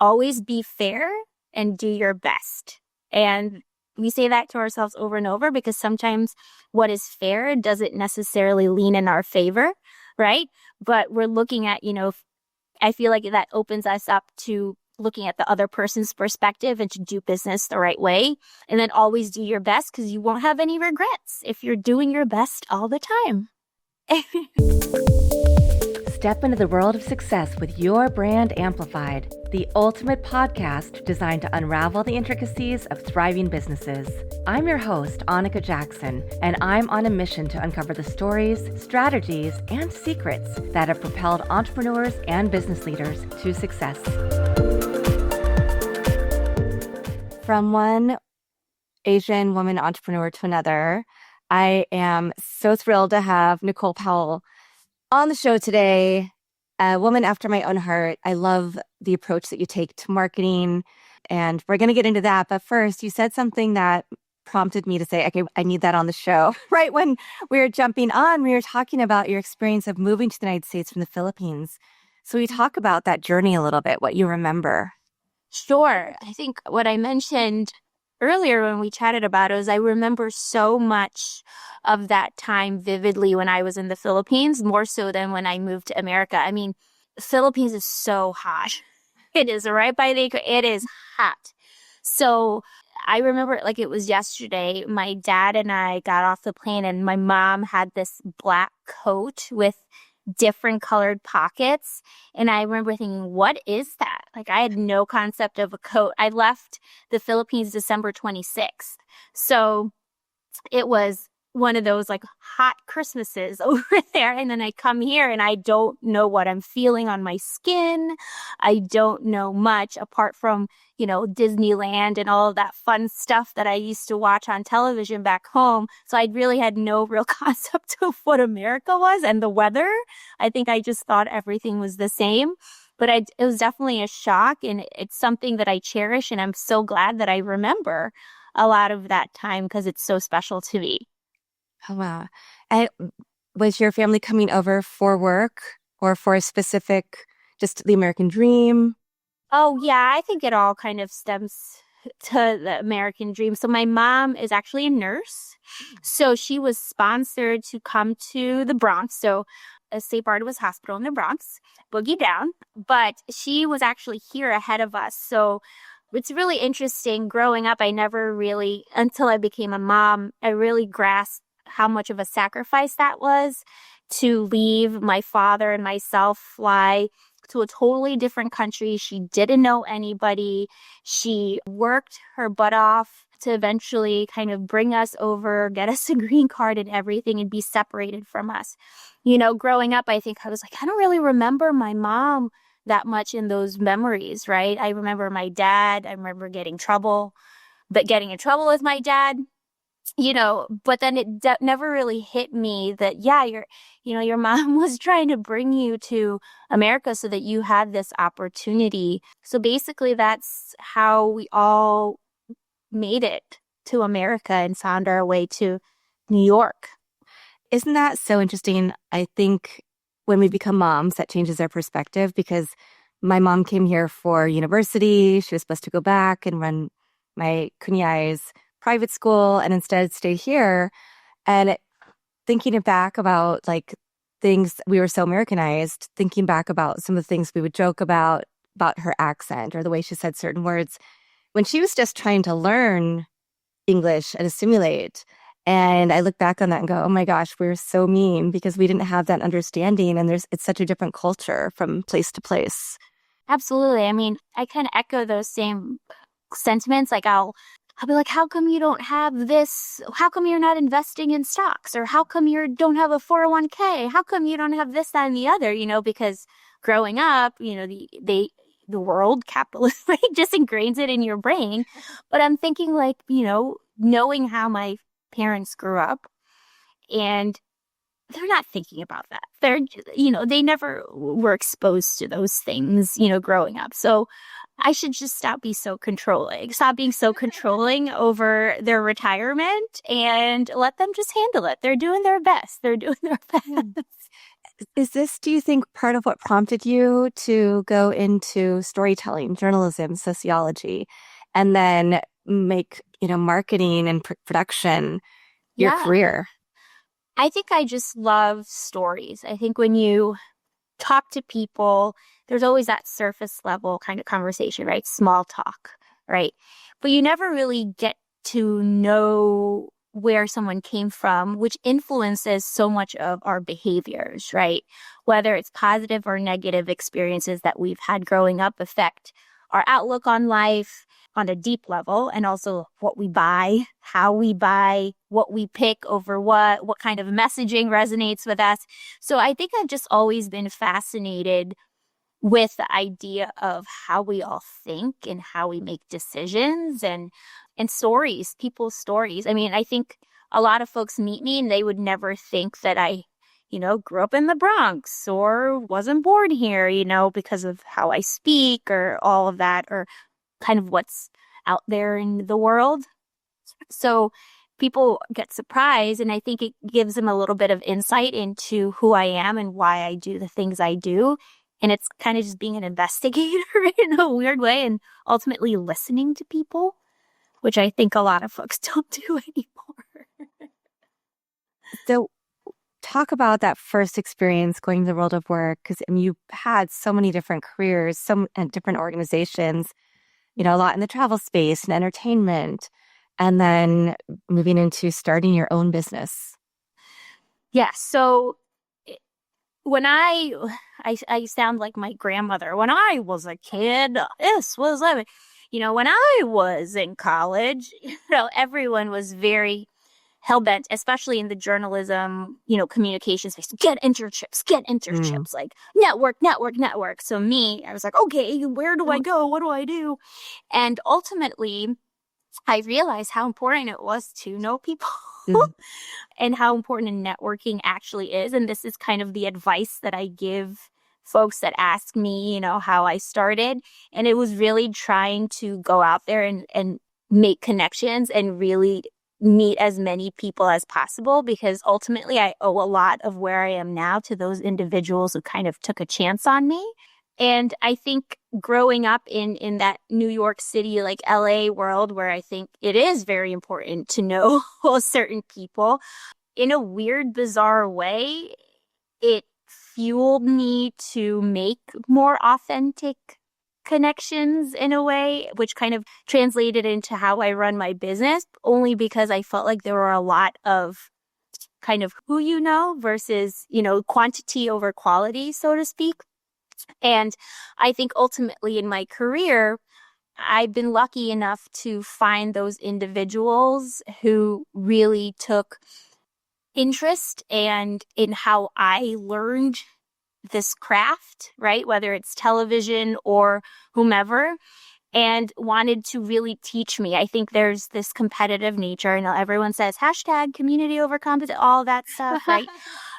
always be fair and do your best. And we say that to ourselves over and over because sometimes what is fair doesn't necessarily lean in our favor, right? But we're looking at, I feel like that opens us up to looking at the other person's perspective and to do business the right way. And then always do your best because you won't have any regrets if you're doing your best all the time. Step into the world of success with your brand amplified, the ultimate podcast designed to unravel the intricacies of thriving businesses. I'm your host, Annika Jackson, and I'm on a mission to uncover the stories, strategies, and secrets that have propelled entrepreneurs and business leaders to success. From one Asian woman entrepreneur to another, I am so thrilled to have Nicole Powell on the show today, a woman after my own heart. I love the approach that you take to marketing, and we're going to get into that. But first, you said something that prompted me to say, okay, I need that on the show. Right when we were jumping on, we were talking about your experience of moving to the United States from the Philippines. So we talk about that journey a little bit, what you remember. Sure. I think what I mentioned earlier when we chatted about it was I remember so much of that time vividly when I was in the Philippines, more so than when I moved to America. I mean, the Philippines is so hot. It is right by the equator. It is hot. So I remember it like it was yesterday. My dad and I got off the plane and my mom had this black coat with different colored pockets. And I remember thinking, what is that? Like, I had no concept of a coat. I left the Philippines December 26th. So it was one of those like hot Christmases over there. And then I come here and I don't know what I'm feeling on my skin. I don't know much apart from, Disneyland and all of that fun stuff that I used to watch on television back home. So I really had no real concept of what America was and the weather. I think I just thought everything was the same. But it was definitely a shock, and it's something that I cherish, and I'm so glad that I remember a lot of that time because it's so special to me. Oh, wow. And was your family coming over for work or for a specific, just the American dream? Oh, yeah, I think it all kind of stems to the American dream. So my mom is actually a nurse. So she was sponsored to come to the Bronx. So St. Barnabas Hospital in the Bronx, boogie down. But she was actually here ahead of us. So it's really interesting. Growing up, I never really, until I became a mom, I really grasped how much of a sacrifice that was to leave my father and myself, fly to a totally different country. She didn't know anybody. She worked her butt off to eventually kind of bring us over, get us a green card and everything, and be separated from us. Growing up, I think I was like, I don't really remember my mom that much in those memories, right? I remember my dad. I remember getting in trouble with my dad. But then it never really hit me that, yeah, your mom was trying to bring you to America so that you had this opportunity. So basically that's how we all made it to America and found our way to New York. Isn't that so interesting? I think when we become moms, that changes our perspective, because my mom came here for university. She was supposed to go back and run my kunyai's private school and instead stayed here. And thinking back about like things, we were so Americanized, thinking back about some of the things we would joke about her accent or the way she said certain words when she was just trying to learn English and assimilate. And I look back on that and go, oh my gosh, we're so mean because we didn't have that understanding. And it's such a different culture from place to place. Absolutely. I mean, I kind of echo those same sentiments. Like I'll be like, how come you don't have this? How come you're not investing in stocks? Or how come you don't have a 401k? How come you don't have this, that, and the other? Because growing up, the world capitalism just ingrains it in your brain. But I'm thinking like, knowing how my parents grew up, and they're not thinking about that. They're, they never were exposed to those things, growing up. So I should just stop being so controlling over their retirement and let them just handle it. They're doing their best. Is this, do you think, part of what prompted you to go into storytelling, journalism, sociology, and then make, marketing and production your Yeah. career? I think I just love stories. I think when you talk to people, there's always that surface level kind of conversation, right? Small talk, right? But you never really get to know where someone came from, which influences so much of our behaviors, right? Whether it's positive or negative experiences that we've had growing up affect our outlook on life on a deep level, and also what we buy, how we buy, what we pick over what kind of messaging resonates with us. So I think I've just always been fascinated with the idea of how we all think and how we make decisions and stories, people's stories. I mean, I think a lot of folks meet me and they would never think that I, grew up in the Bronx or wasn't born here, because of how I speak or all of that, or kind of what's out there in the world. So people get surprised, and I think it gives them a little bit of insight into who I am and why I do the things I do. And it's kind of just being an investigator in a weird way and ultimately listening to people, which I think a lot of folks don't do anymore. So, talk about that first experience going to the world of work, because you had so many different careers, and different organizations, a lot in the travel space and entertainment, and then moving into starting your own business. Yeah. So when I sound like my grandmother. When I was a kid, this was living. When I was in college, everyone was very hell-bent, especially in the journalism, communication space. Get Mm. internships, like network, network, network. So me, I was like, okay, where do I go? What do I do? And ultimately, I realized how important it was to know people. Mm. And how important networking actually is. And this is kind of the advice that I give folks that ask me, how I started. And it was really trying to go out there and make connections and really meet as many people as possible, because ultimately I owe a lot of where I am now to those individuals who kind of took a chance on me. And I think growing up in that New York City, like LA world, where I think it is very important to know certain people, in a weird, bizarre way, it fueled me to make more authentic connections in a way, which kind of translated into how I run my business, only because I felt like there were a lot of kind of who versus, quantity over quality, so to speak. And I think ultimately in my career, I've been lucky enough to find those individuals who really took interest and in how I learned this craft, right? Whether it's television or whomever, and wanted to really teach me. I think there's this competitive nature. I know everyone says hashtag community over competition, all that stuff, right?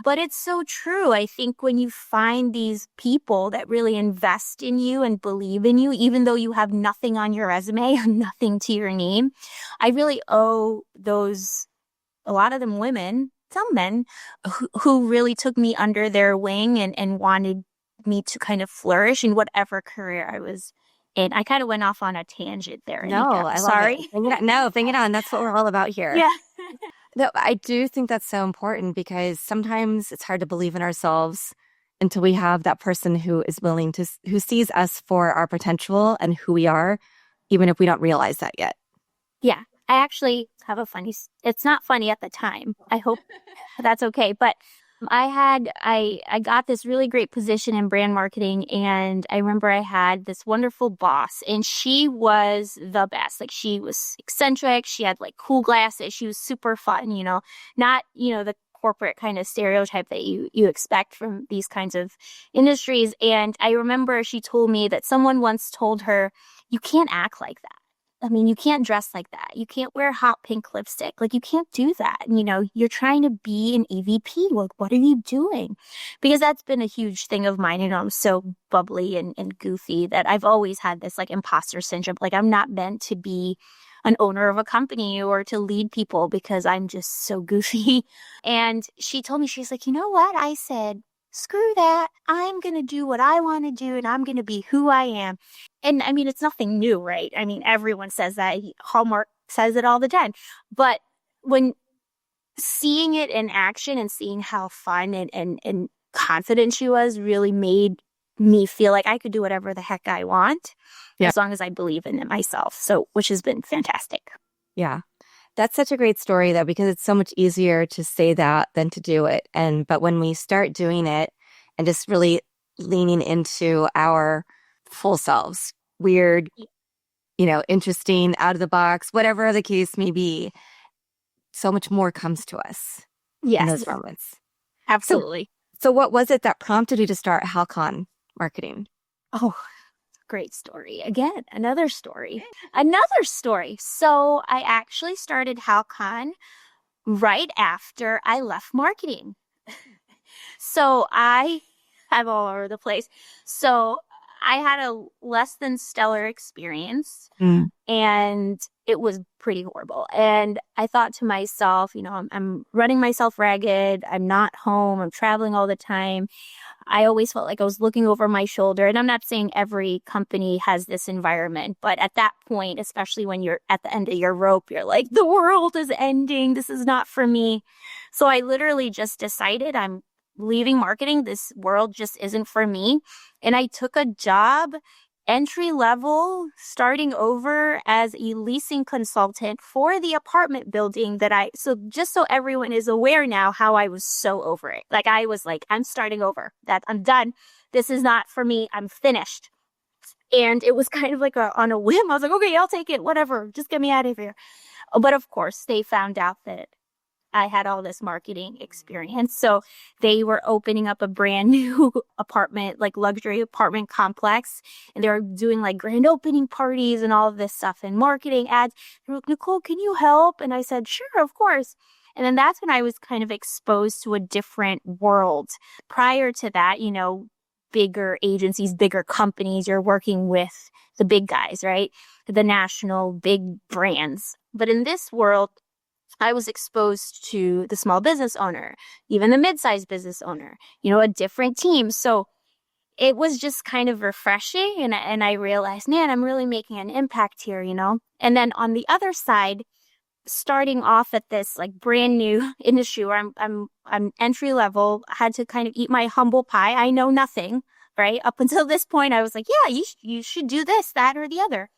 But it's so true. I think when you find these people that really invest in you and believe in you, even though you have nothing on your resume or nothing to your name, I really owe those, a lot of them women, some men, who really took me under their wing and wanted me to kind of flourish in whatever career I was in. I kind of went off on a tangent there, No, Anika. I'm I love it. sorry. Bring it on. That's what we're all about here. Yeah. No, I do think that's so important, because sometimes it's hard to believe in ourselves until we have that person who is willing to, who sees us for our potential and who we are, even if we don't realize that yet. Yeah. I actually have it's not funny at the time. I hope that's okay. But I got this really great position in brand marketing, and I remember I had this wonderful boss, and she was the best. Like, she was eccentric. She had like cool glasses. She was super fun, not, the corporate kind of stereotype that you expect from these kinds of industries. And I remember she told me that someone once told her, you can't act like that. I mean, you can't dress like that. You can't wear hot pink lipstick. Like, you can't do that. You're trying to be an EVP. Like, what are you doing? Because that's been a huge thing of mine. I'm so bubbly and goofy that I've always had this like imposter syndrome. Like, I'm not meant to be an owner of a company or to lead people because I'm just so goofy. And she told me, she's like, you know what? I said, screw that. I'm going to do what I want to do and I'm going to be who I am. And I mean, it's nothing new, right? I mean, everyone says that. Hallmark says it all the time. But when seeing it in action and seeing how fun and confident she was really made me feel like I could do whatever the heck I want Yeah. as long as I believe in it myself. So, which has been fantastic. Yeah. That's such a great story though, because it's so much easier to say that than to do it. But when we start doing it and just really leaning into our full selves, weird, interesting, out of the box, whatever the case may be, so much more comes to us in Yes, those moments. absolutely. So what was it that prompted you to start Halcon Marketing? Oh, great story. Again, another story. Another story. So I actually started Halcon right after I left marketing. So I'm all over the place. So I had a less than stellar experience and it was pretty horrible. And I thought to myself, I'm running myself ragged. I'm not home. I'm traveling all the time. I always felt like I was looking over my shoulder. And I'm not saying every company has this environment, but at that point, especially when you're at the end of your rope, you're like, the world is ending. This is not for me. So I literally just decided I'm leaving marketing. This world just isn't for me. And I took a job entry level, starting over as a leasing consultant for the apartment building so just so everyone is aware now how I was so over it. Like I was like, I'm starting over, that I'm done. This is not for me. I'm finished. And it was kind of like on a whim. I was like, okay, I'll take it. Whatever. Just get me out of here. But of course they found out that I had all this marketing experience. So they were opening up a brand new apartment, like luxury apartment complex. And they were doing like grand opening parties and all of this stuff and marketing ads. They were like, Nicole, can you help? And I said, sure, of course. And then that's when I was kind of exposed to a different world. Prior to that, bigger agencies, bigger companies, you're working with the big guys, right? The national big brands. But in this world, I was exposed to the small business owner, even the mid-sized business owner, a different team. So it was just kind of refreshing. And I realized, man, I'm really making an impact here, And then on the other side, starting off at this like brand new industry where I'm entry level, I had to kind of eat my humble pie. I know nothing, right? Up until this point, I was like, yeah, you should do this, that, or the other.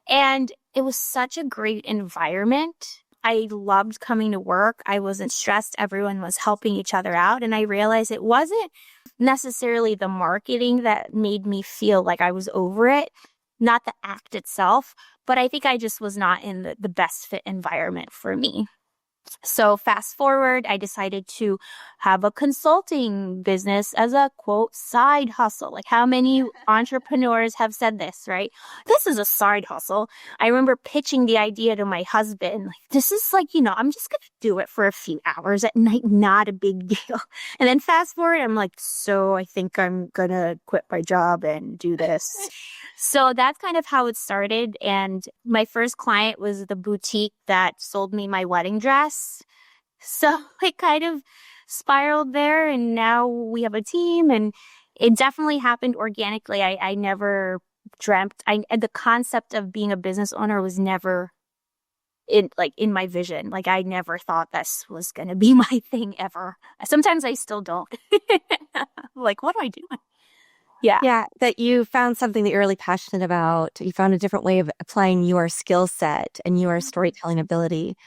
And it was such a great environment. I loved coming to work. I wasn't stressed. Everyone was helping each other out. And I realized it wasn't necessarily the marketing that made me feel like I was over it, not the act itself, but I think I just was not in the best fit environment for me. So fast forward, I decided to have a consulting business as a quote side hustle. Like how many entrepreneurs have said this, right? This is a side hustle. I remember pitching the idea to my husband. Like, this is like, I'm just going to do it for a few hours at night. Not a big deal. And then fast forward, I'm like, so I think I'm going to quit my job and do this. So that's kind of how it started. And my first client was the boutique that sold me my wedding dress. So it kind of spiraled there. And now we have a team and it definitely happened organically. I never dreamt, the concept of being a business owner was never in my vision. Like I never thought this was going to be my thing ever. Sometimes I still don't. Like, what am I doing? Yeah. Yeah, that you found something that you're really passionate about. You found a different way of applying your skill set and your storytelling ability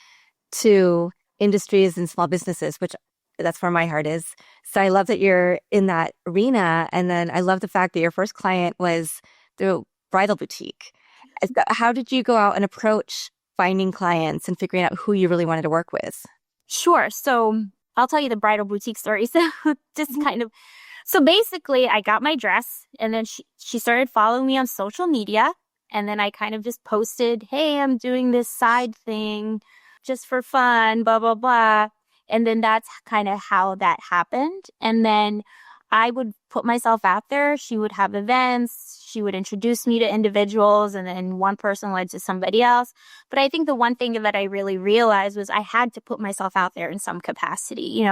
to industries and small businesses, which that's where my heart is. So I love that you're in that arena. And then I love the fact that your first client was the bridal boutique. How did you go out and approach finding clients and figuring out who you really wanted to work with? Sure. So I'll tell you the bridal boutique story. So just kind of So basically, I got my dress and then she started following me on social media. And then I kind of just posted, hey, I'm doing this side thing just for fun, blah, blah, blah. And then that's kind of how that happened. And then I would put myself out there. She would have events. She would introduce me to individuals and then one person led to somebody else. But I think the one thing that I really realized was I had to put myself out there in some capacity.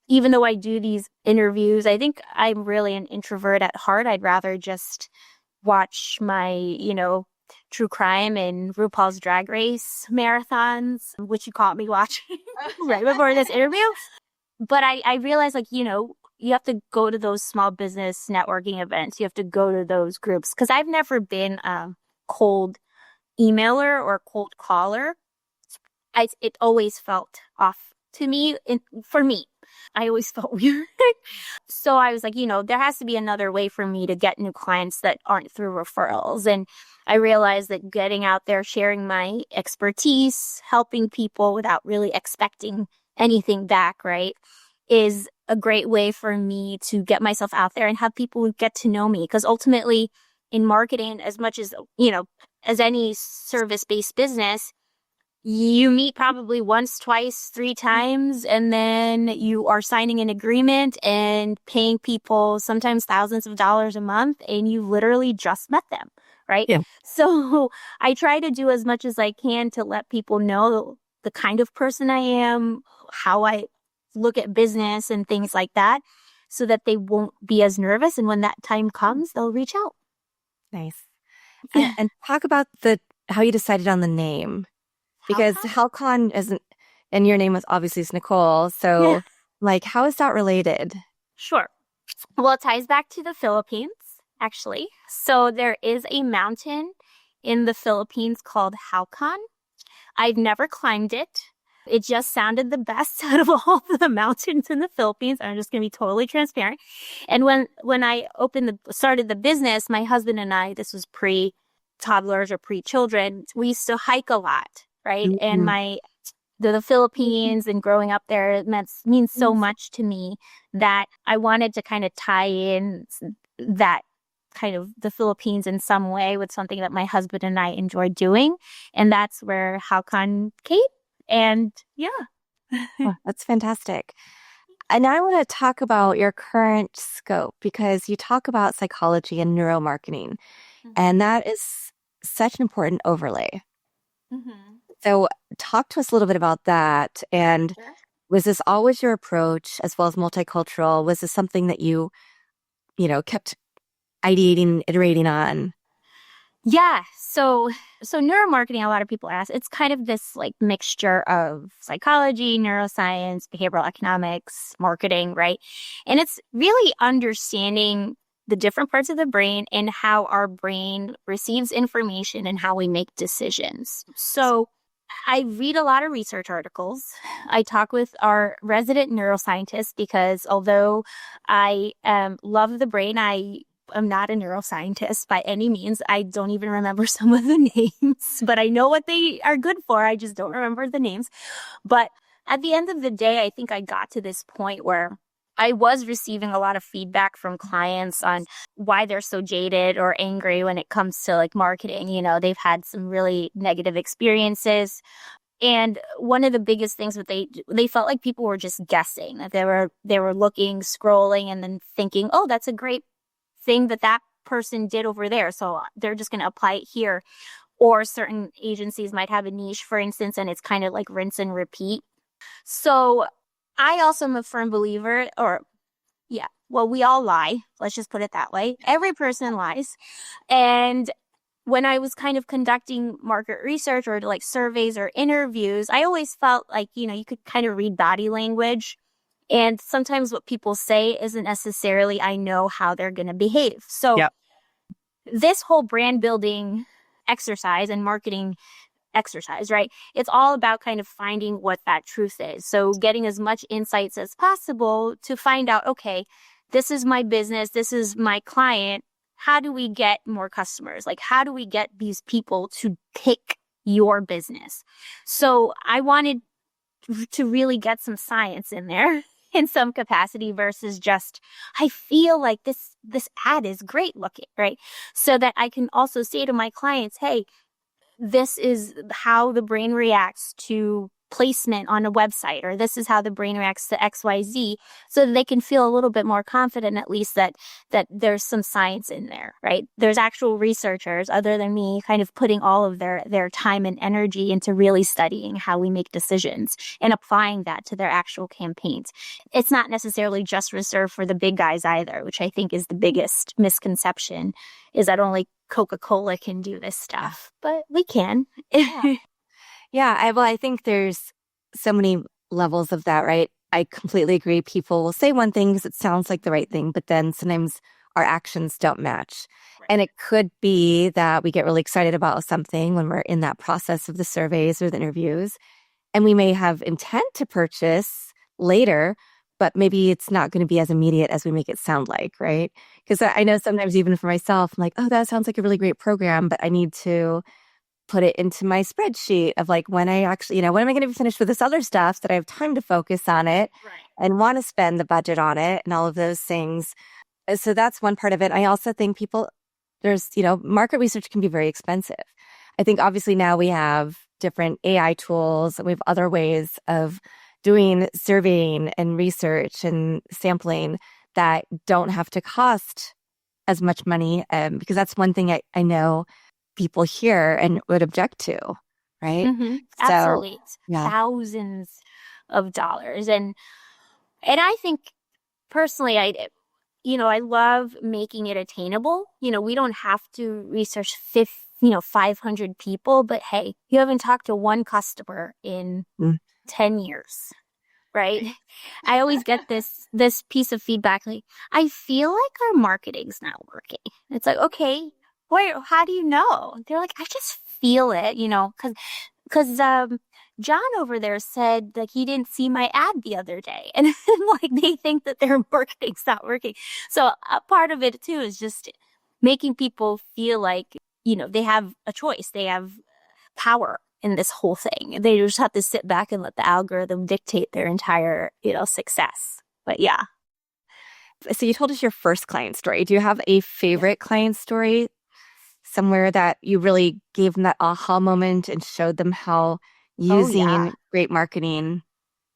even though I do these interviews, I think I'm really an introvert at heart. I'd rather just watch my, true crime and RuPaul's Drag Race marathons, which you caught me watching right before this interview. But I realized, like, you have to go to those small business networking events. You have to go to those groups because I've never been a cold emailer or cold caller. It always felt off to me. For me, I always felt weird. So I was like, there has to be another way for me to get new clients that aren't through referrals. And I realized that getting out there, sharing my expertise, helping people without really expecting anything back, right, is a great way for me to get myself out there and have people get to know me. Because ultimately, in marketing, as much as, as any service-based business, you meet probably once, twice, three times, and then you are signing an agreement and paying people sometimes thousands of dollars a month, and you literally just met them, right? Yeah. So I try to do as much as I can to let people know the kind of person I am, how I look at business and things like that, so that they won't be as nervous. And when that time comes, they'll reach out. Nice. Yeah. And talk about how you decided on the name. How Because come? Halcon isn't, and your name was obviously is Nicole. Yeah. So, like, how is that related? Sure. Well, it ties back to the Philippines, actually. So there is a mountain in the Philippines called Halcon. I've never climbed it. It just sounded the best out of all the mountains in the Philippines. I'm just going to be totally transparent. And when I started the business, my husband and I, this was pre-toddlers or pre-children, we used to hike a lot, right? And Mhm. the Philippines and growing up there means so much to me that I wanted to kind of tie in that kind of the Philippines in some way with something that my husband and I enjoy doing. And that's where Halcon came. And yeah. Oh, that's fantastic. And now I want to talk about your current scope because you talk about psychology and neuromarketing, and Mhm. that is such an important overlay. Mhm. So, talk to us a little bit about that. And Sure. was this always your approach as well as multicultural? Was this something that kept ideating, iterating on? Yeah. So neuromarketing, a lot of people ask, it's kind of this like mixture of psychology, neuroscience, behavioral economics, marketing, right? And it's really understanding the different parts of the brain and how our brain receives information and how we make decisions. So I read a lot of research articles. I talk with our resident neuroscientist because although I love the brain, I am not a neuroscientist by any means. I don't even remember some of the names, but I know what they are good for. I just don't remember the names. But at the end of the day, I think I got to this point where I was receiving a lot of feedback from clients on why they're so jaded or angry when it comes to like marketing. They've had some really negative experiences. And one of the biggest things that they felt like people were just guessing, that they were looking, scrolling, and then thinking, oh, that's a great thing that person did over there. So they're just going to apply it here. Or certain agencies might have a niche, for instance, and it's kind of like rinse and repeat. So I also am a firm believer, or yeah, well, we all lie. Let's just put it that way. Every person lies. And when I was kind of conducting market research or like surveys or interviews, I always felt like, you could kind of read body language. And sometimes what people say isn't necessarily, I know how they're going to behave. So Yep. this whole brand building exercise and marketing exercise, right? It's all about kind of finding what that truth is. So getting as much insights as possible to find out, okay, this is my business, this is my client. How do we get more customers? Like, how do we get these people to pick your business? So I wanted to really get some science in there in some capacity versus just, I feel like this ad is great looking, right? So that I can also say to my clients, hey, this is how the brain reacts to placement on a website, or this is how the brain reacts to XYZ, so that they can feel a little bit more confident, at least that there's some science in there, right? There's actual researchers other than me kind of putting all of their time and energy into really studying how we make decisions and applying that to their actual campaigns. It's not necessarily just reserved for the big guys either, which I think is the biggest misconception, is that only Coca-Cola can do this stuff, but we can. Yeah. Yeah, I think there's so many levels of that, right? I completely agree. People will say one thing because it sounds like the right thing, but then sometimes our actions don't match. Right. And it could be that we get really excited about something when we're in that process of the surveys or the interviews, and we may have intent to purchase later, but maybe it's not going to be as immediate as we make it sound like, right? Because I know sometimes even for myself, I'm like, oh, that sounds like a really great program, but I need to put it into my spreadsheet of like when I actually, when am I going to be finished with this other stuff so that I have time to focus on it and want to spend the budget on it and all of those things. So that's one part of it. I also think market research can be very expensive. I think obviously now we have different AI tools and we have other ways of doing surveying and research and sampling that don't have to cost as much money, because that's one thing I know people hear and would object to, right? Mm-hmm. So, absolutely. yeah. Thousands of dollars. And I think personally, I love making it attainable. We don't have to research 500 people, but hey, you haven't talked to one customer in 10 years, right? I always get this piece of feedback, like, I feel like our marketing's not working. It's like, okay, wait, how do you know? They're like, I just feel it, because John over there said that he didn't see my ad the other day, and like they think that their marketing's not working. So a part of it too is just making people feel like they have a choice, they have power in this whole thing. They just have to sit back and let the algorithm dictate their entire success. But yeah. So you told us your first client story. Do you have a favorite client story? Somewhere that you really gave them that aha moment and showed them how using great marketing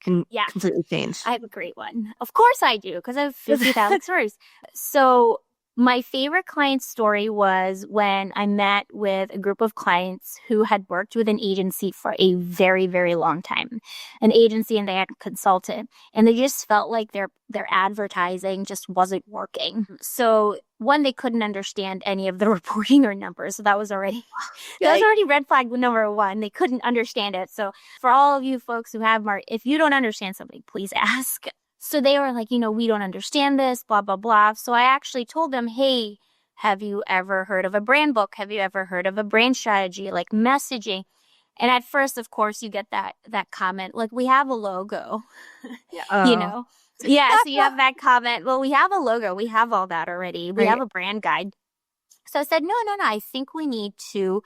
can completely change? I have a great one. Of course I do, because I have 50,000 stories. So my favorite client story was when I met with a group of clients who had worked with an agency for a very, very long time. An agency, and they had a consultant, and they just felt like their advertising just wasn't working. So one, they couldn't understand any of the reporting or numbers. So that was already red flag number one. They couldn't understand it. So for all of you folks who have if you don't understand something, please ask. So they were like, we don't understand this, blah, blah, blah. So I actually told them, hey, have you ever heard of a brand book? Have you ever heard of a brand strategy, like messaging? And at first, of course, you get that comment, like, we have a logo, Yeah, so you have that comment. Well, we have a logo. We have all that already. We have a brand guide. So I said, no, I think we need to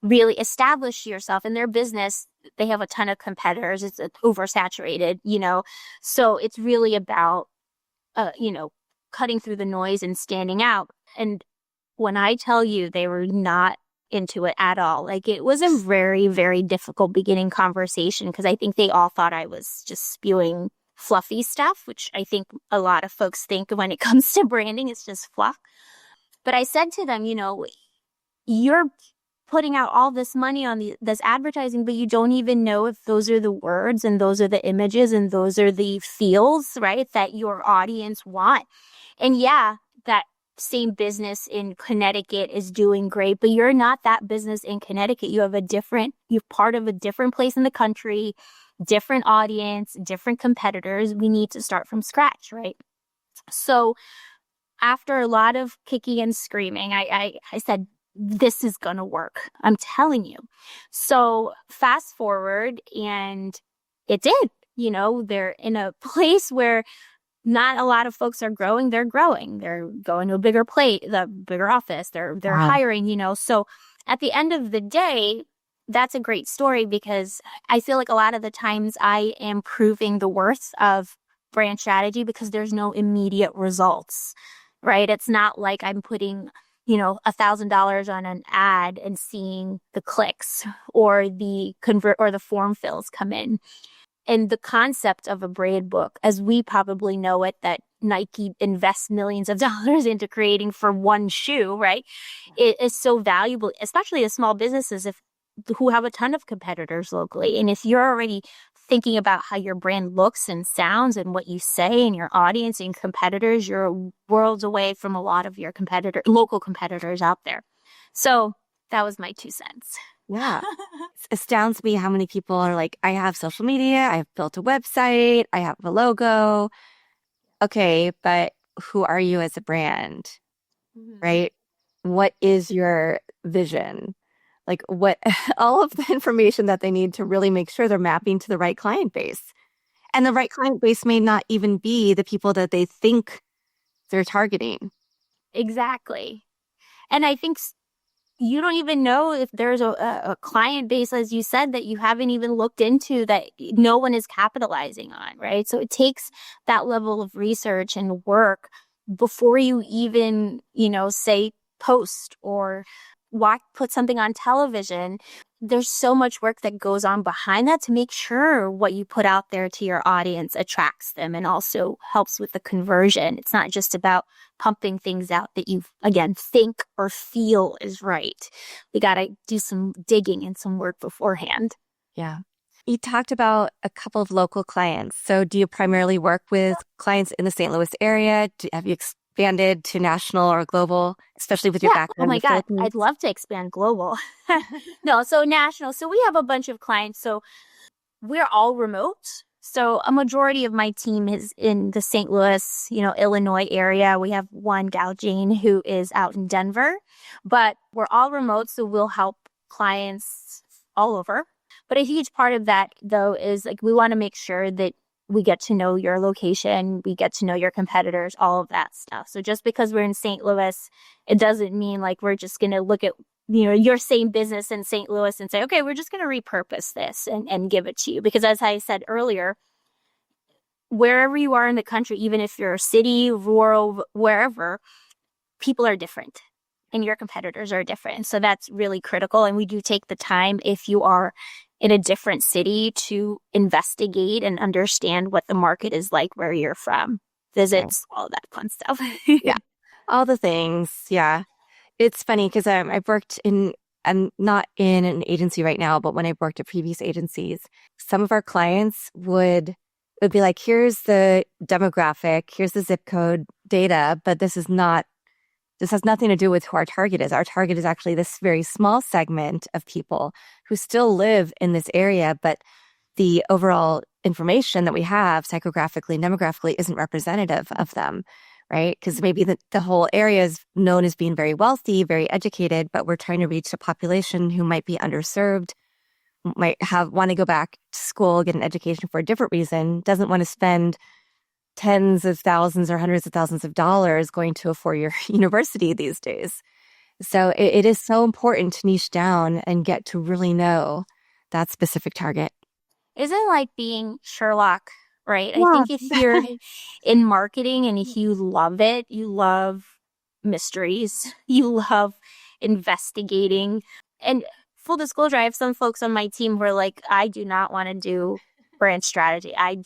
really establish yourself in their business. They have a ton of competitors. It's oversaturated, so it's really about, cutting through the noise and standing out. And when I tell you, they were not into it at all. Like, it was a very, very difficult beginning conversation, because I think they all thought I was just spewing fluffy stuff, which I think a lot of folks think when it comes to branding, it's just fluff. But I said to them, you're putting out all this money on this advertising, but you don't even know if those are the words and those are the images and those are the feels, right, that your audience want. And yeah, that same business in Connecticut is doing great, but you're not that business in Connecticut. You're part of a different place in the country, different audience, different competitors. We need to start from scratch, right? So after a lot of kicking and screaming, I said, this is going to work. I'm telling you. So fast forward, and it did. They're in a place where not a lot of folks are growing. They're growing. They're going to a bigger the bigger office. They're hiring, So at the end of the day, that's a great story, because I feel like a lot of the times I am proving the worth of brand strategy because there's no immediate results, right? It's not like I'm putting $1,000 on an ad and seeing the clicks or the convert or the form fills come in. And the concept of a brand book, as we probably know it, that Nike invests millions of dollars into creating for one shoe, right? It is so valuable, especially to small businesses who have a ton of competitors locally. And if you're already thinking about how your brand looks and sounds and what you say and your audience and competitors, you're worlds away from a lot of your local competitors out there. So that was my 2 cents. Yeah. It astounds me how many people are like, I have social media, I've built a website, I have a logo. Okay, but who are you as a brand, Mhm. right? What is your vision? Like what, all of the information that they need to really make sure they're mapping to the right client base. And the right client base may not even be the people that they think they're targeting. Exactly. And I think you don't even know if there's a client base, as you said, that you haven't even looked into that no one is capitalizing on, right? So it takes that level of research and work before you even, say post or put something on television. There's so much work that goes on behind that to make sure what you put out there to your audience attracts them and also helps with the conversion. It's not just about pumping things out that you, again, think or feel is right. We got to do some digging and some work beforehand. Yeah. You talked about a couple of local clients. So do you primarily work with clients in the St. Louis area? Have you expanded to national or global, especially with your Yeah. Oh background in my the God. Philippines? I'd love to expand global. No, so national. So we have a bunch of clients. So we're all remote. So a majority of my team is in the St. Louis, Illinois area. We have one gal, Jane, who is out in Denver, but we're all remote. So we'll help clients all over. But a huge part of that, though, is like we want to make sure that we get to know your location, we get to know your competitors, all of that stuff. So just because we're in St. Louis, it doesn't mean like we're just going to look at your same business in St. Louis and say, okay, we're just going to repurpose this and give it to you. Because as I said earlier, wherever you are in the country, even if you're a city, rural, wherever, people are different and your competitors are different. So that's really critical. And we do take the time if you are in a different city to investigate and understand what the market is like where you're from, Right. visits, all that fun stuff. Yeah. All the things. Yeah. It's funny because I've worked I'm not in an agency right now, but when I worked at previous agencies, some of our clients would be like, here's the demographic, here's the zip code data, but this has nothing to do with who our target is. Our target is actually this very small segment of people who still live in this area, but the overall information that we have psychographically, demographically isn't representative of them, right? Because maybe the whole area is known as being very wealthy, very educated, but we're trying to reach a population who might be underserved, might want to go back to school, get an education for a different reason, doesn't want to spend tens of thousands or hundreds of thousands of dollars going to a 4-year university these days. So it is so important to niche down and get to really know that specific target. Isn't like being Sherlock, right? I Yeah. think if you're in marketing and if you love it, you love mysteries, you love investigating. And full disclosure, I have some folks on my team who are like, I do not want to do brand strategy. I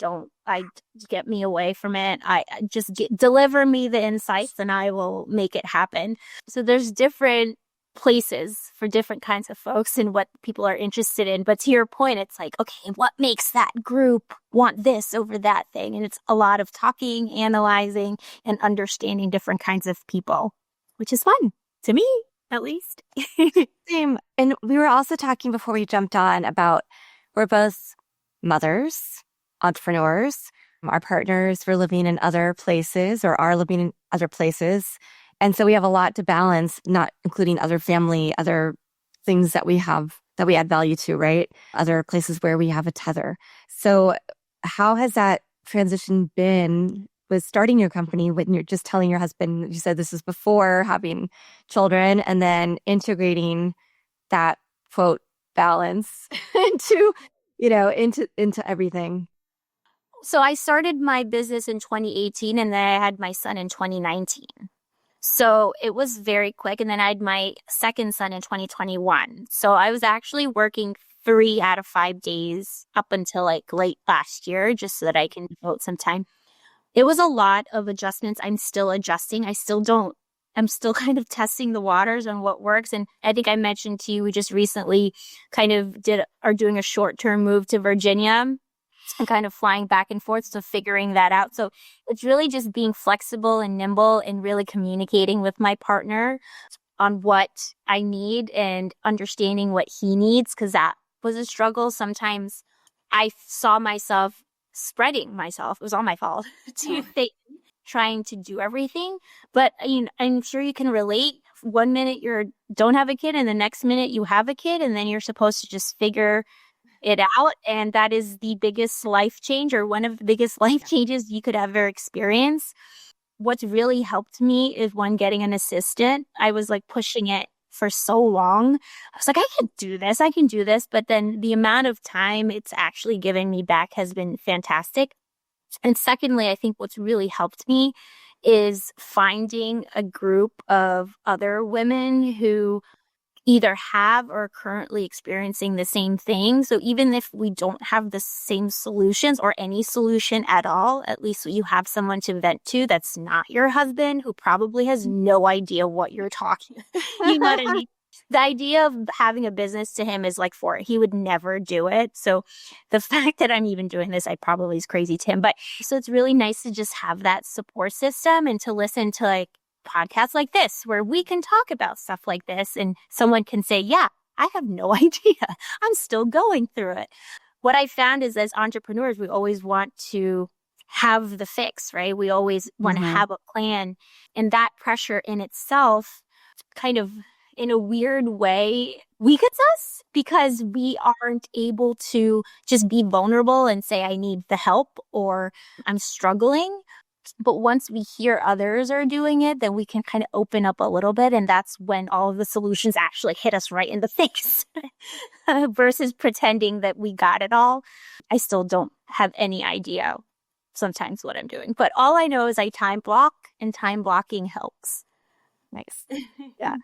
get me away from it. I just deliver me the insights and I will make it happen. So there's different places for different kinds of folks and what people are interested in. But to your point, it's like, okay, what makes that group want this over that thing? And it's a lot of talking, analyzing, and understanding different kinds of people, which is fun to me, at least. Same. And we were also talking before we jumped on about we're both mothers, entrepreneurs. Our partners were living in other places or are living in other places. And so we have a lot to balance, not including other family, other things that we have that we add value to, right? Other places where we have a tether. So how has that transition been with starting your company when you're just telling your husband, you said this is before having children and then integrating that quote balance into, into everything. So I started my business in 2018 and then I had my son in 2019. So it was very quick. And then I had my second son in 2021. So I was actually working 3 out of 5 days up until like late last year, just so that I can devote some time. It was a lot of adjustments. I'm still adjusting. I'm still kind of testing the waters on what works. And I think I mentioned to you, we just recently are doing a short-term move to Virginia and kind of flying back and forth. So figuring that out. So it's really just being flexible and nimble and really communicating with my partner on what I need and understanding what he needs, because that was a struggle. Sometimes I saw myself spreading myself. It was all my fault to think, trying to do everything. But I'm sure you can relate. One minute you don't have a kid, and the next minute you have a kid, and then you're supposed to just figure it out. And that is the biggest life change, or one of the biggest life changes you could ever experience. What's really helped me is getting an assistant. I was like pushing it for so long. I was like, I can do this. But then the amount of time it's actually given me back has been fantastic. And secondly, I think what's really helped me is finding a group of other women who either have or are currently experiencing the same thing. So even if we don't have the same solutions or any solution at all, at least you have someone to vent to that's not your husband, who probably has no idea what you're talking. You know what I mean? The idea of having a business to him is like he would never do it. So the fact that I'm even doing this, I probably is crazy to him. But so it's really nice to just have that support system and to listen to like podcasts like this, where we can talk about stuff like this and someone can say, yeah, I have no idea. I'm still going through it. What I found is, as entrepreneurs, we always want to have the fix, right? We always want to have a plan. And that pressure in itself kind of, in a weird way, weakens us, because we aren't able to just be vulnerable and say, I need the help or I'm struggling. But once we hear others are doing it, then we can kind of open up a little bit. And that's when all of the solutions actually hit us right in the face versus pretending that we got it all. I still don't have any idea sometimes what I'm doing. But all I know is I time block, and time blocking helps. Nice. Yeah.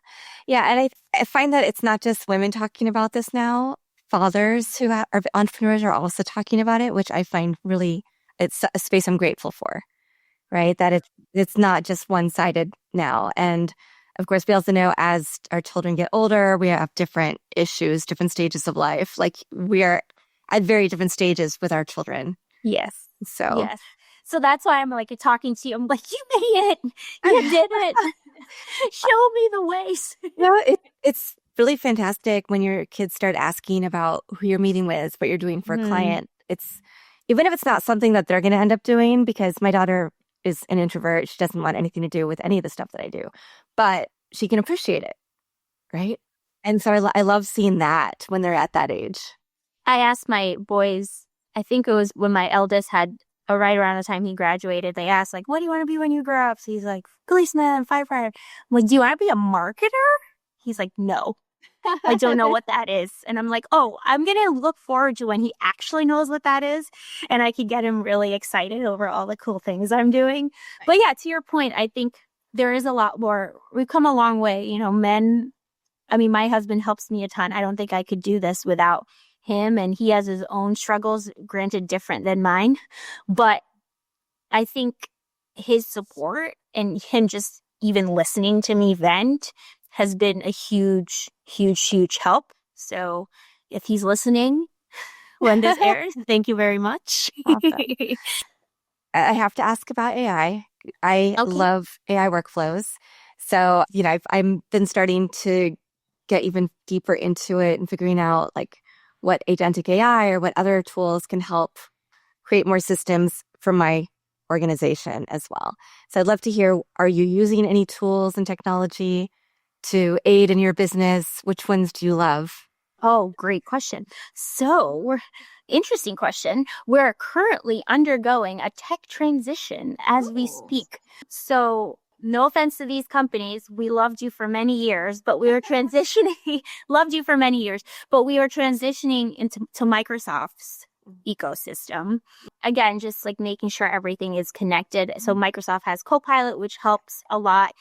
Yeah. And I find that it's not just women talking about this now. Fathers who are entrepreneurs are also talking about it, which I find really, it's a space I'm grateful for, right? That it's not just one-sided now. And of course, we also know as our children get older, we have different issues, different stages of life. Like we are at very different stages with our children. Yes. So that's why I'm like talking to you. I'm like, you made it. You did it. Show me the ways. No, it's really fantastic when your kids start asking about who you're meeting with, what you're doing for a client. It's even if it's not something that they're going to end up doing, because my daughter is an introvert. She doesn't want anything to do with any of the stuff that I do, but she can appreciate it. Right. And so I love seeing that when they're at that age. I asked my boys, I think it was when my eldest had right around the time he graduated, they asked, like, what do you want to be when you grow up? So he's like, policeman, firefighter. I'm like, do you want to be a marketer? He's like, no, I don't know what that is. And I'm like, oh, I'm going to look forward to when he actually knows what that is. And I could get him really excited over all the cool things I'm doing. But yeah, to your point, I think there is a lot more. We've come a long way. You know, my husband helps me a ton. I don't think I could do this without him, and he has his own struggles, granted different than mine. But I think his support and him just even listening to me vent has been a huge, huge, huge help. So if he's listening when this airs, thank you very much. Awesome. I have to ask about AI. I love AI workflows. So, I've been starting to get even deeper into it and figuring out like what agentic AI or what other tools can help create more systems for my organization as well. So I'd love to hear, are you using any tools and technology to aid in your business? Which ones do you love? Oh, great question. So interesting question. We're currently undergoing a tech transition as we speak. So no offense to these companies. We loved you for many years, but we were transitioning, loved you for many years, but we were transitioning into Microsoft's ecosystem. Again, just like making sure everything is connected. So Microsoft has Copilot, which helps a lot.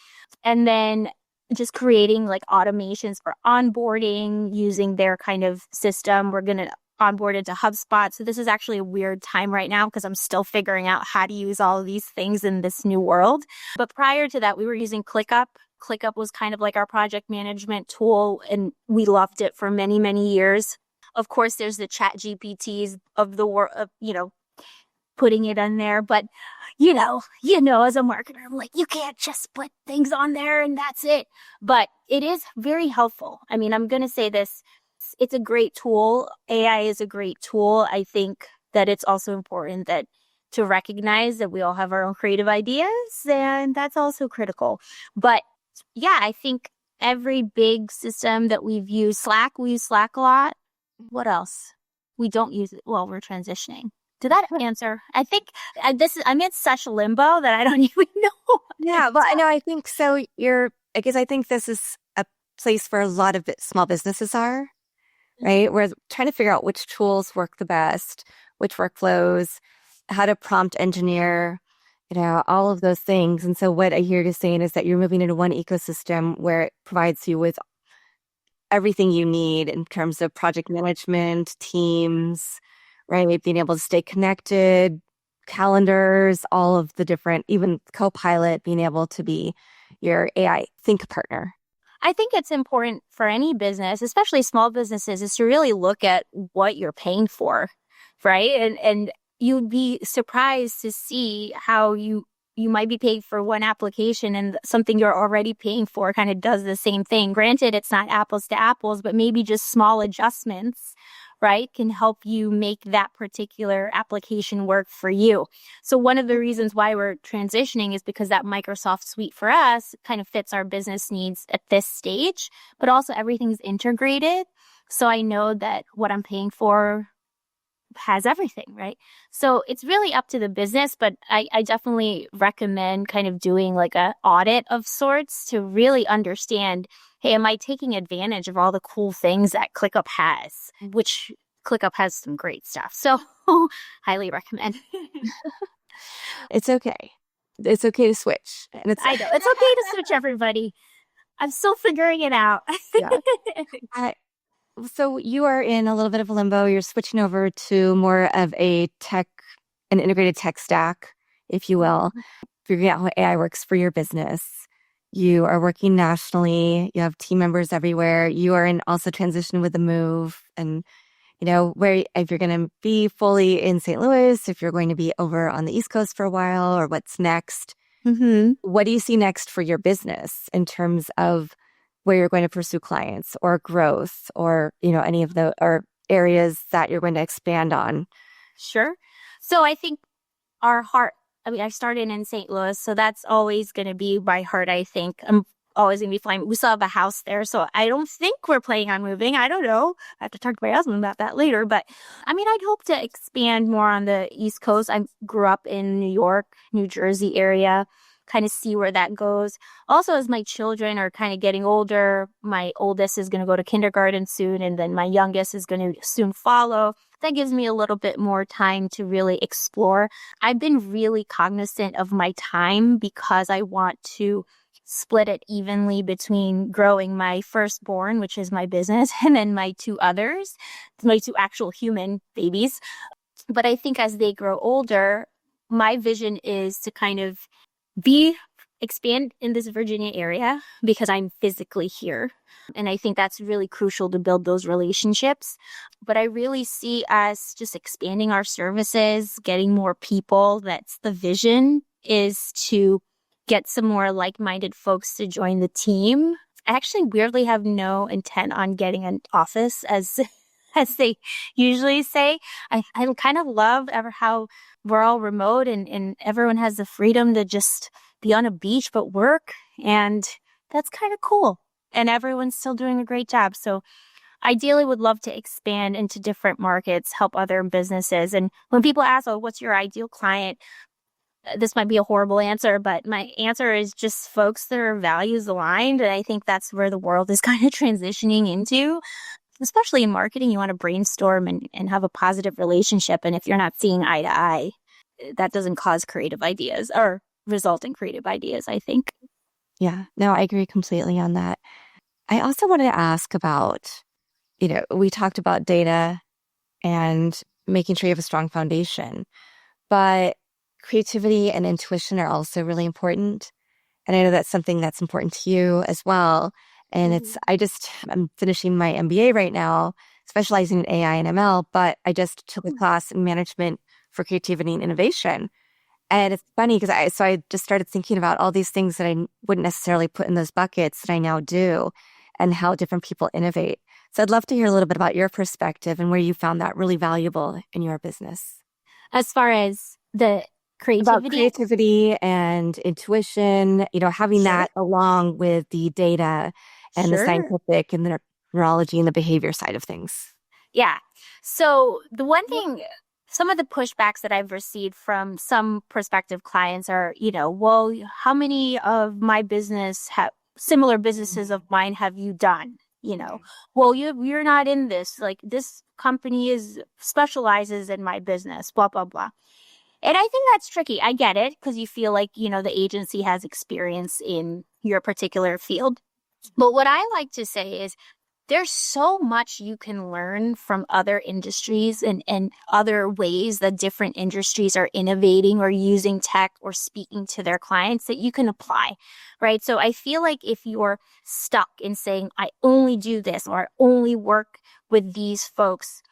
And then just creating like automations for onboarding using their kind of system. We're going to onboard into HubSpot. So this is actually a weird time right now because I'm still figuring out how to use all of these things in this new world. But prior to that, we were using ClickUp. ClickUp was kind of like our project management tool, and we loved it for many, many years. Of course, there's the chat GPTs of the world, putting it in there. But, as a marketer, I'm like, you can't just put things on there and that's it. But it is very helpful. I mean, I'm going to say this. It's a great tool. AI is a great tool. I think that it's also important to recognize that we all have our own creative ideas, and that's also critical. But yeah, I think every big system that we've used, we use Slack a lot. What else? We don't use it. Well, we're transitioning. Did that answer? I think I'm in such limbo that I don't even know. Yeah, well, I know. I think so. I think this is a place where a lot of small businesses are, right? We're trying to figure out which tools work the best, which workflows, how to prompt engineer, all of those things. And so what I hear you saying is that you're moving into one ecosystem where it provides you with everything you need in terms of project management, teams, right? Being able to stay connected, calendars, all of the different, even Copilot being able to be your AI think partner. I think it's important for any business, especially small businesses, is to really look at what you're paying for, right? And you'd be surprised to see how you might be paying for one application and something you're already paying for kind of does the same thing. Granted, it's not apples to apples, but maybe just small adjustments, right, can help you make that particular application work for you. So one of the reasons why we're transitioning is because that Microsoft suite for us kind of fits our business needs at this stage, but also everything's integrated. So I know that what I'm paying for has everything, right? So it's really up to the business, but I definitely recommend kind of doing like an audit of sorts to really understand, hey, am I taking advantage of all the cool things that ClickUp has, which ClickUp has some great stuff. So highly recommend. It's okay. It's okay to switch. And I know. It's okay to switch, everybody. I'm still figuring it out. Yeah. So you are in a little bit of a limbo. You're switching over to more of an integrated tech stack, if you will, figuring out how AI works for your business. You are working nationally. You have team members everywhere. You are in also transition with the move, and where if you're going to be fully in St. Louis, if you're going to be over on the East Coast for a while, or what's next. Mm-hmm. What do you see next for your business in terms of where you're going to pursue clients or growth or, any of the or areas that you're going to expand on? Sure. So I think I started in St. Louis, so that's always going to be my heart, I think. I'm always going to be flying. We still have a house there, so I don't think we're planning on moving. I don't know. I have to talk to my husband about that later. But I'd hope to expand more on the East Coast. I grew up in New York, New Jersey area, kind of see where that goes. Also, as my children are kind of getting older, my oldest is going to go to kindergarten soon, and then my youngest is going to soon follow. That gives me a little bit more time to really explore. I've been really cognizant of my time because I want to split it evenly between growing my firstborn, which is my business, and then my two others, my two actual human babies. But I think as they grow older, my vision is to kind of expand in this Virginia area because I'm physically here. And I think that's really crucial to build those relationships. But I really see us just expanding our services, getting more people. That's the vision, is to get some more like-minded folks to join the team. I actually weirdly have no intent on getting an office as they usually say. I kind of love how we're all remote and everyone has the freedom to just be on a beach but work. And that's kind of cool. And everyone's still doing a great job. So ideally would love to expand into different markets, help other businesses. And when people ask, oh, what's your ideal client? This might be a horrible answer, but my answer is just folks that are values aligned. And I think that's where the world is kind of transitioning into. especially in marketing, you want to brainstorm and have a positive relationship. And if you're not seeing eye to eye, that doesn't cause creative ideas or result in creative ideas, I think. Yeah, no, I agree completely on that. I also wanted to ask about, we talked about data and making sure you have a strong foundation, but creativity and intuition are also really important. And I know that's something that's important to you as well. And I'm finishing my MBA right now, specializing in AI and ML, but I just took a class in management for creativity and innovation. And it's funny because I just started thinking about all these things that I wouldn't necessarily put in those buckets that I now do and how different people innovate. So I'd love to hear a little bit about your perspective and where you found that really valuable in your business. As far as the About creativity, creativity and intuition, having that along with the data and the sure. scientific and the neurology and the behavior side of things. Yeah. So the one thing, some of the pushbacks that I've received from some prospective clients are, well, how many of my business have similar businesses of mine have you done? Well, you're not in this. Like this company is specializes in my business, blah, blah, blah. And I think that's tricky. I get it because you feel like, the agency has experience in your particular field. But what I like to say is there's so much you can learn from other industries and other ways that different industries are innovating or using tech or speaking to their clients that you can apply, right? So I feel like if you're stuck in saying, I only do this or I only work with these folks,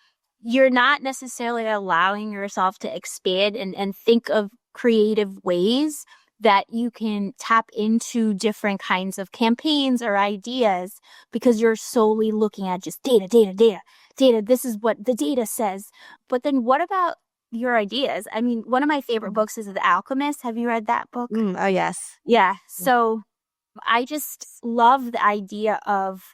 you're not necessarily allowing yourself to expand and think of creative ways that you can tap into different kinds of campaigns or ideas because you're solely looking at just data, data, data, data. This is what the data says. But then what about your ideas? I mean, one of my favorite books is The Alchemist. Have you read that book? Oh, yes. Yeah. So I just love the idea of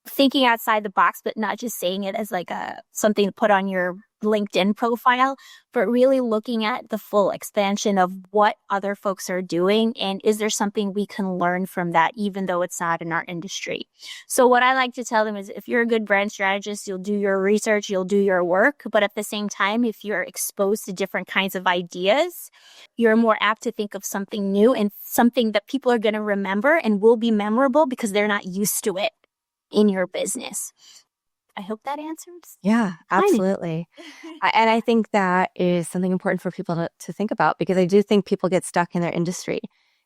thinking outside the box, but not just saying it as like something to put on your LinkedIn profile, but really looking at the full expansion of what other folks are doing. And is there something we can learn from that, even though it's not in our industry? So what I like to tell them is if you're a good brand strategist, you'll do your research, you'll do your work. But at the same time, if you're exposed to different kinds of ideas, you're more apt to think of something new and something that people are going to remember and will be memorable because they're not used to it in your business. I hope that answers. Yeah, absolutely. And I think that is something important for people to think about because I do think people get stuck in their industry.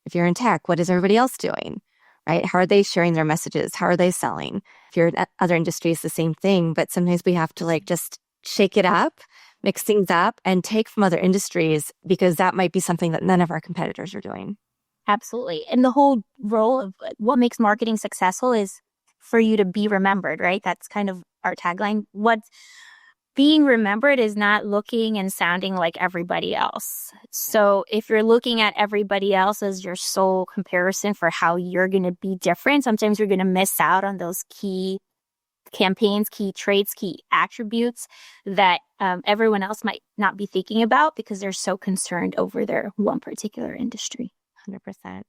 If you're in tech, what is everybody else doing? Right? How are they sharing their messages? How are they selling? If you're in other industries, the same thing. But sometimes we have to just shake it up, mix things up, and take from other industries because that might be something that none of our competitors are doing. Absolutely. And the whole role of what makes marketing successful is for you to be remembered, right? That's kind of our tagline. What's being remembered is not looking and sounding like everybody else. So if you're looking at everybody else as your sole comparison for how you're going to be different, sometimes you're going to miss out on those key campaigns, key traits, key attributes that everyone else might not be thinking about because they're so concerned over their one particular industry. 100%.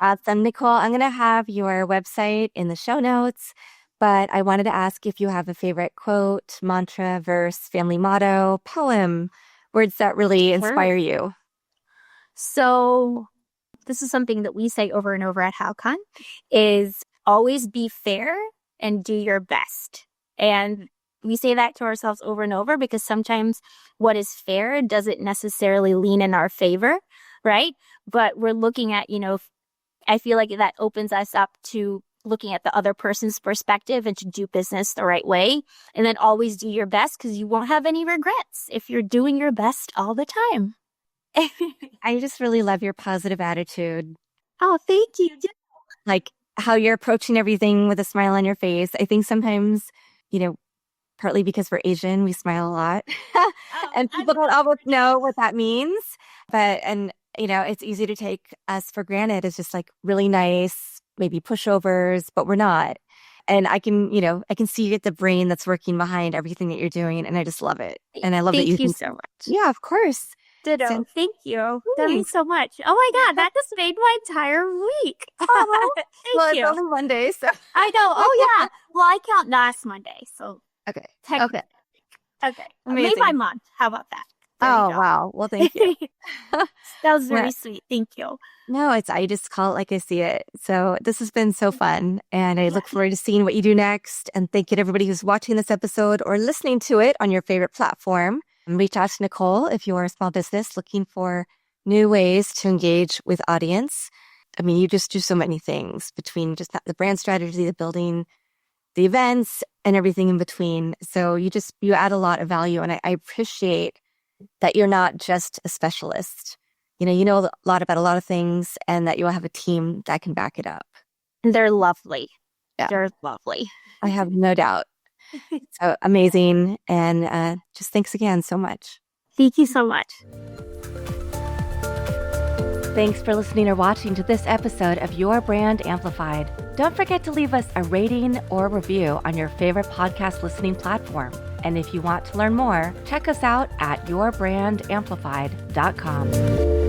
Awesome. Nicole, I'm going to have your website in the show notes, but I wanted to ask if you have a favorite quote, mantra, verse, family motto, poem, words that really inspire you. So this is something that we say over and over at HowCon is always be fair and do your best. And we say that to ourselves over and over because sometimes what is fair doesn't necessarily lean in our favor, right? But we're looking at, I feel like that opens us up to looking at the other person's perspective and to do business the right way. And then always do your best because you won't have any regrets if you're doing your best all the time. I just really love your positive attitude. Oh, thank you. Like how you're approaching everything with a smile on your face. I think sometimes, partly because we're Asian, we smile a lot. And people don't always know what that means. It's easy to take us for granted as just like really nice, maybe pushovers, but we're not. And I can see the brain that's working behind everything that you're doing. And I just love it. And I love that you Thank you so much. Yeah, of course. Ditto. So, Thank you. That means thanks. so much. Oh my God, that just made my entire week. Oh, well, Thank it's you. only Monday, so. I know. Oh yeah. Well, I count last Monday, so Okay. technically. Okay. Maybe Amazing. my month. How about that? There you Oh, go. wow. Well, thank you. That was Well, very sweet. Thank you. no, I just call it like I see it. So this has been so fun. And I Yeah. look forward to seeing what you do next. And thank you to everybody who's watching this episode or listening to it on your favorite platform. And reach out to Nicole if you're a small business looking for new ways to engage with audience. I mean, you just do so many things between just the brand strategy, the building, the events, and everything in between. So you add a lot of value. And I appreciate that you're not just a specialist. You know a lot about a lot of things, and that you'll have a team that can back it up. They're lovely. Yeah. They're lovely. I have no doubt. So amazing. And just thanks again so much. Thank you so much. Thanks for listening or watching to this episode of Your Brand Amplified. Don't forget to leave us a rating or review on your favorite podcast listening platform. And if you want to learn more, check us out at yourbrandamplified.com.